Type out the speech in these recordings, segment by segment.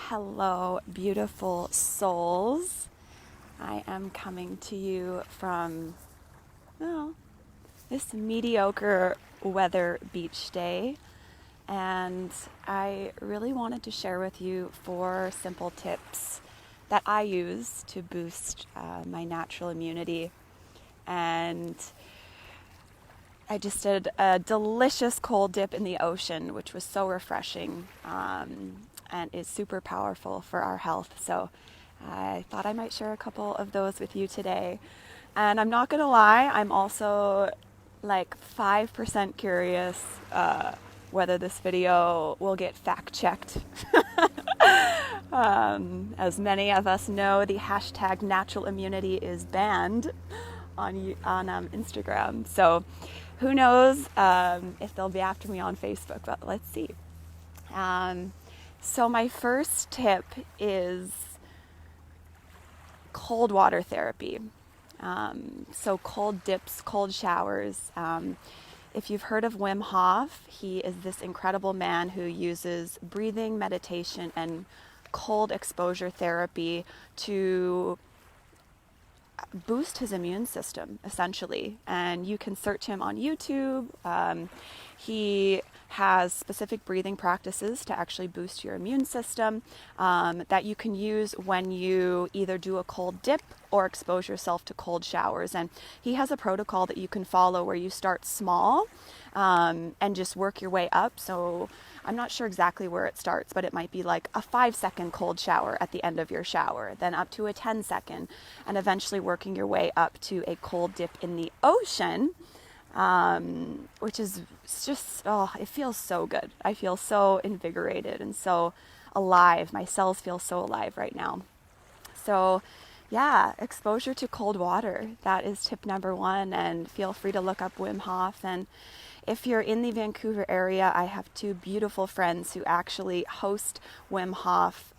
Hello, beautiful souls. I am coming to you from, well, this mediocre weather beach day, and I really wanted to share with you 4 simple tips that I use to boost my natural immunity. And I just did a delicious cold dip in the ocean, which was so refreshing and is super powerful for our health. So I thought I might share a couple of those with you today. And I'm not going to lie, I'm also like 5% curious whether this video will get fact checked. As many of us know, the hashtag natural immunity is banned on Instagram. So who knows if they'll be after me on Facebook, but let's see. So my first tip is cold water therapy. So cold dips, cold showers. If you've heard of Wim Hof, he is this incredible man who uses breathing, meditation, and cold exposure therapy to boost his immune system, essentially. And you can search him on YouTube. He has specific breathing practices to actually boost your immune system that you can use when you either do a cold dip or expose yourself to cold showers. And he has a protocol that you can follow where you start small and just work your way up. So I'm not sure exactly where it starts, but it might be like a 5-second cold shower at the end of your shower, then up to a 10-second, and eventually working your way up to a cold dip in the ocean, which is just, it feels so good. I feel so invigorated and so alive. My cells feel so alive right now. So yeah, exposure to cold water. That is tip number 1, and feel free to look up Wim Hof. And if you're in the Vancouver area, I have 2 beautiful friends who actually host Wim Hof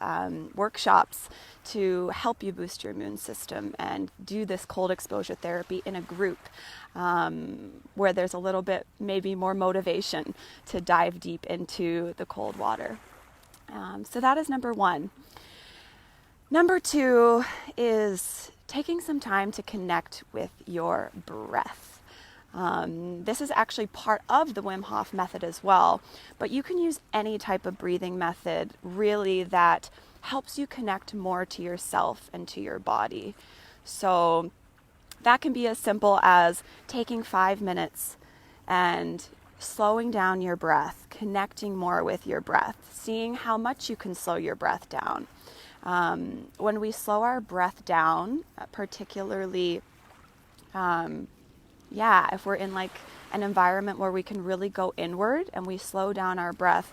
workshops to help you boost your immune system and do this cold exposure therapy in a group where there's a little bit maybe more motivation to dive deep into the cold water. So that is number 1. Number 2 is taking some time to connect with your breath. This is actually part of the Wim Hof method as well, but you can use any type of breathing method really that helps you connect more to yourself and to your body. So that can be as simple as taking 5 minutes and slowing down your breath, connecting more with your breath, seeing how much you can slow your breath down. When we slow our breath down, particularly if we're in like an environment where we can really go inward and we slow down our breath,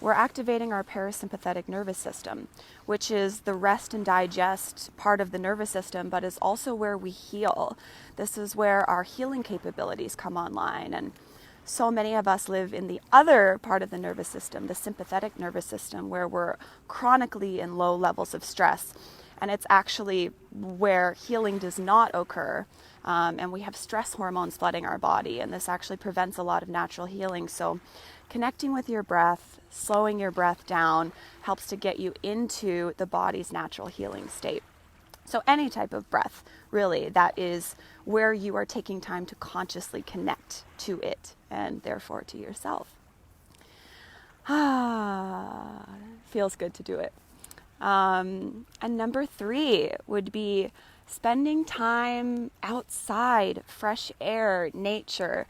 we're activating our parasympathetic nervous system, which is the rest and digest part of the nervous system, but is also where we heal. This is where our healing capabilities come online. And so many of us live in the other part of the nervous system, the sympathetic nervous system, where we're chronically in low levels of stress. And it's actually where healing does not occur. And we have stress hormones flooding our body, and this actually prevents a lot of natural healing. So connecting with your breath, slowing your breath down, helps to get you into the body's natural healing state. So any type of breath, really, that is where you are taking time to consciously connect to it and therefore to yourself. Feels good to do it. And number 3 would be spending time outside, fresh air, nature.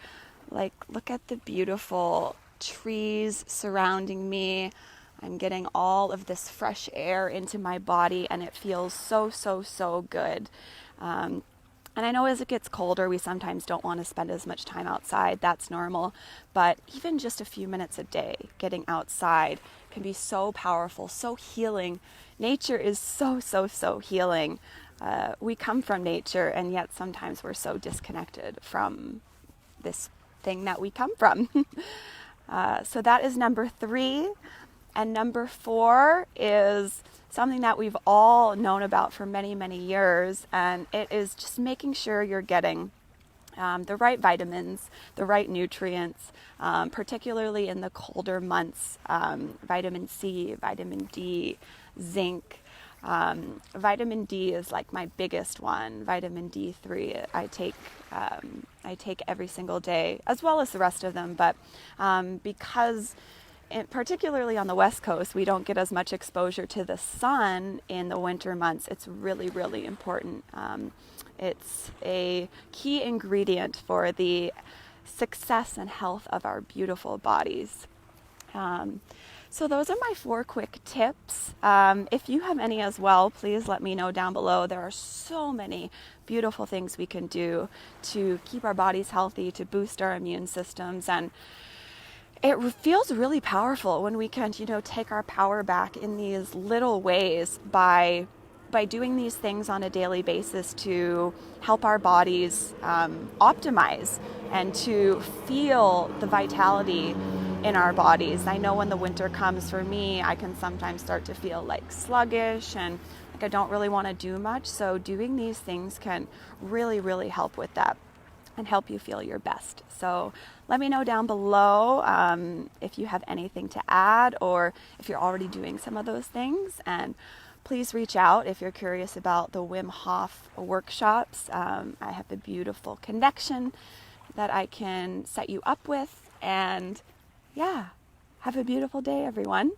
Like, look at the beautiful trees surrounding me. I'm getting all of this fresh air into my body, and it feels so, so, so good. And I know as it gets colder, we sometimes don't want to spend as much time outside. That's normal. But even just a few minutes a day getting outside can be so powerful, so healing. Nature is so, so, so healing. We come from nature, and yet sometimes we're so disconnected from this thing that we come from. So that is number 3. And number 4 is something that we've all known about for many, many years, and it is just making sure you're getting the right vitamins, the right nutrients, particularly in the colder months, vitamin C, vitamin D, zinc. Vitamin D is like my biggest one. Vitamin D3 I take every single day, as well as the rest of them. But because particularly on the West Coast, we don't get as much exposure to the sun in the winter months. It's really, really important. It's a key ingredient for the success and health of our beautiful bodies. So those are my 4 quick tips. If you have any as well, please let me know down below. There are so many beautiful things we can do to keep our bodies healthy, to boost our immune systems, and it feels really powerful when we can, take our power back in these little ways by doing these things on a daily basis to help our bodies optimize and to feel the vitality in our bodies. I know when the winter comes for me, I can sometimes start to feel like sluggish and like I don't really want to do much. So doing these things can really, really help with that and help you feel your best. So let me know down below if you have anything to add or if you're already doing some of those things. And please reach out if you're curious about the Wim Hof workshops. I have a beautiful connection that I can set you up with. And yeah, have a beautiful day, everyone.